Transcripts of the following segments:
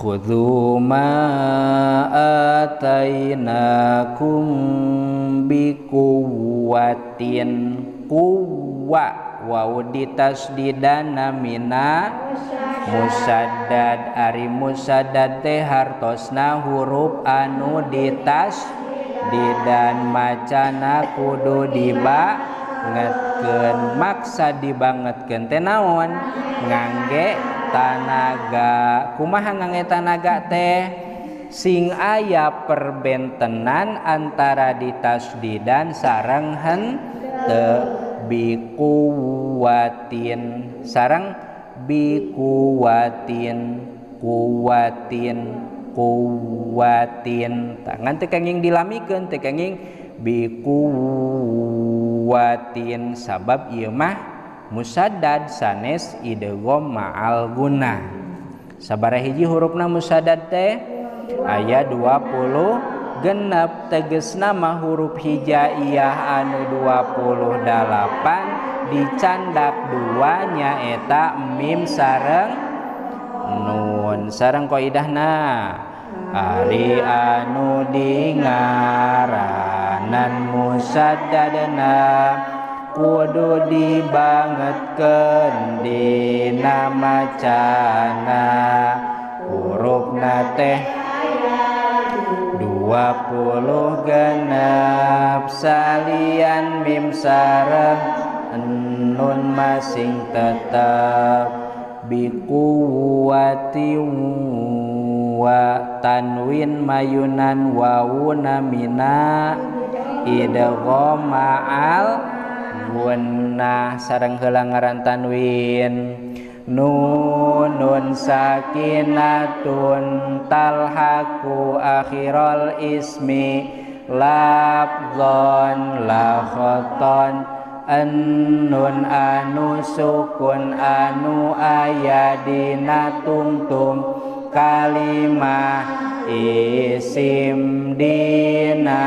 khudzu ma atainakum biquwwatin quwwa waw ditasdidana mina musaddad ari musaddad teh hartosna huruf anu ditasdidan macana kudu dibangetkeun maksa dibangetkeun teh naon ngangge tanaga kumaha ngangge tanaga teh sing aya perbentenan antara ditasdidan sareng henteu bikuwatin sareng bikuwatin kuwatin tangan teh kenging dilamikeun teh kenging bikuwatin sabab ieu mah musaddad sanes idgham ma'al gunnah sabaraha hiji hurufna musaddad teh aya 20 genep tegesna mah huruf hijaiyah anu 28 dicandak duanya eta mim sareng nun sareng qaidahna ari anu dingaranan musaddadna kudu dibangetkeun dina macana hurufna teh 20 genep salian mim sareng nun masing tetep bikuwati wa tanwin mayunan wawuna mina idgham ma'al gunnah sareng heula ngaran tanwin nunun sakinatun talhaku akhiral ismi lafzon la khoton annun anu sukun anu aya dina tungtung kalimah isim dina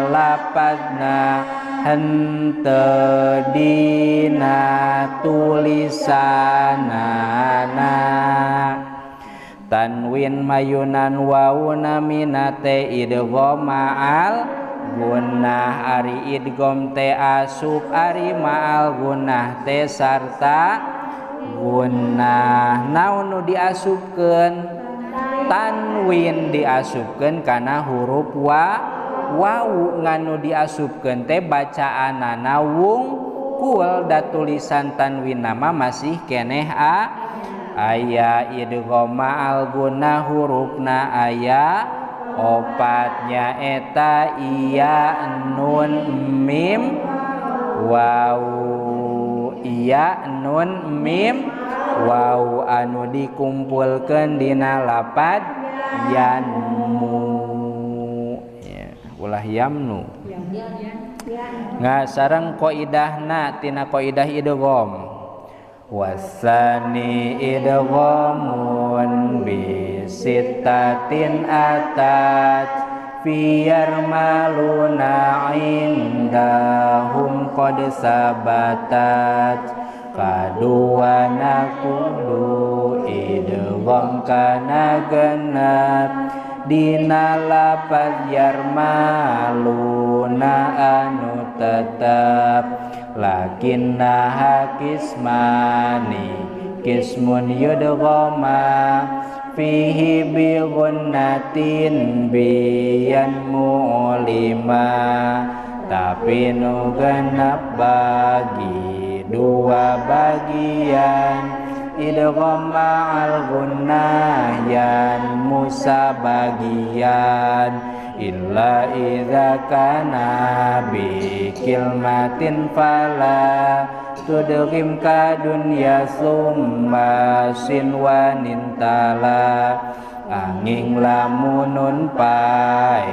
lapazna henteu dina tulisanana tanwin mayunan wawuna minate idgham ma'al gunnah ari idgham teh asup ari ma'al gunnah teh sarta gunnah naon nu diasupkeun tanwin diasupkeun kana huruf wawu nganu diasupkeun teh bacaanana wungkul da tulisan tanwin nama masih keneh aya idgham ma'al gunnah hurufna aya opatnya eta iya nun mim wawu iya nun mim wawu anu dikumpulkeun dina lapad yanmu ulah yamnu ngasareng qaidahna tina qaidah idgham wasani idghamun bisittatin atat fiyar maluna indahum qad sabatat kaduana kudu idgham kana genep dina lafaz yarmaluna anu tetep lakinna kismani kismun yudghama fihi bi gunnatin biyan mu'lima tapi nu genep bagi dua bagian idgham ma'al gunnah yan musa bagian illa idza kana bi kilmatin fala tudghim ka dunya summa sinwanin tala angin lamunun pai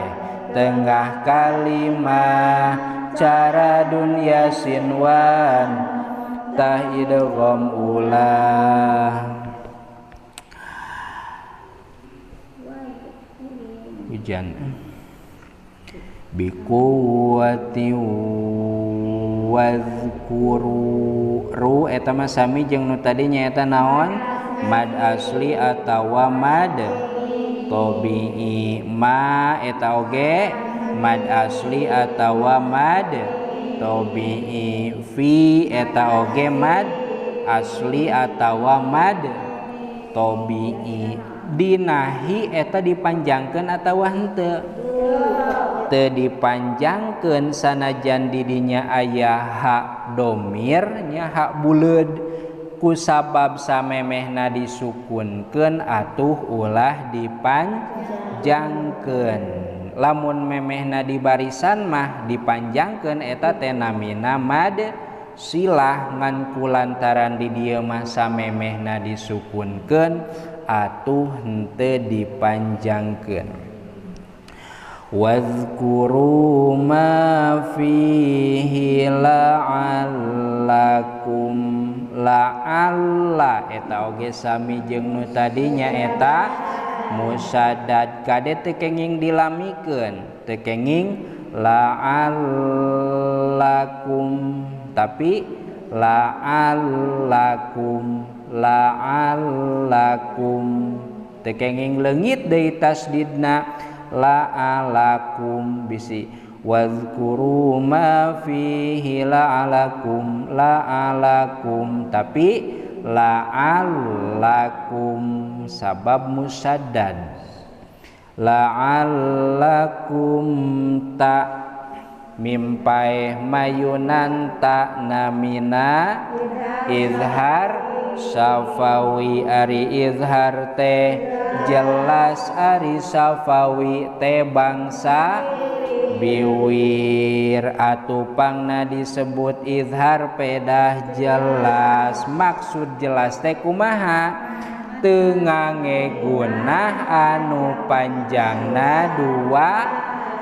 tengah kalimah cara dunya sinwan tah idgham ulah hujan bikuwati wazkuru ru eta mah sami jeung nu tadi nyaeta naon mad asli atawa mad tabi'i. Ma eta oge mad asli atawa mad tabi'i. Fi eta oge mad asli atawa mad tabi'i. Dinahi eta dipanjangkeun atawa henteu? Teu dipanjangkeun sanajan di dinya aya hak domir nya hak buleud kusabab samemehna disukunkeun atuh ulah dipanjangkeun. Lamun memehna di barisan mah dipanjangkeun eta teh namina mad silah ngan kulantaran di dieu mah samemehna disukunkeun atuh henteu dipanjangkeun. Wadhkuru ma fihi la'allakum. La'alla eta oge sami jeung nu tadinya eta musaddad kade teu kenging dilamikeun, teu kenging la'allakum tapi la'allakum teu kenging leungit deui tasdidna la'alakum bisi. Wadhkuru ma fihi la'alakum tapi la'alakum sabab musaddad. La'alakum ta mimpai mayunan ta namina izhar safawi. Ari izhar teh jelas, ari safawi teh bangsa biwir. Atupangna disebut izhar pedah jelas. Maksud jelas teh kumaha? Teu ngangegunah anu panjangna dua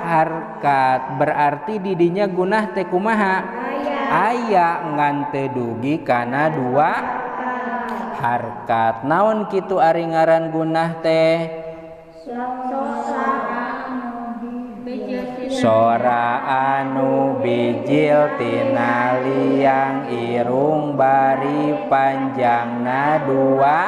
harkat. Berarti didinya gunah teh kumaha? Aya ngan teu dugi kana dua harkat. Naon kitu ari ngaran gunah teh? Sora anu bijil tina liang irung bari panjangna dua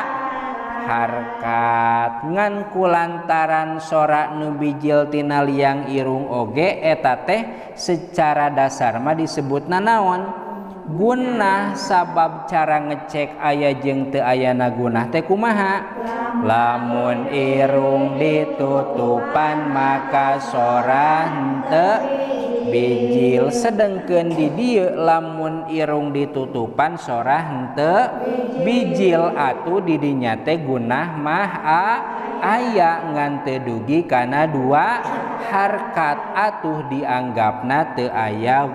harkat. Ngan kulantaran sora nu bijil tina liang irung oge eta teh secara dasar mah disebutna naon? Gunah. Sabab cara ngecek aya jeung teu ayana gunah teh kumaha? Lamun irung ditutupan maka sora henteu bijil. Sedengkeun di dieu lamun irung ditutupan sora henteu bijil. Atuh di dinya teh gunah mah aya ngan teu dugi kana dua harkat. Atuh dianggapna teu aya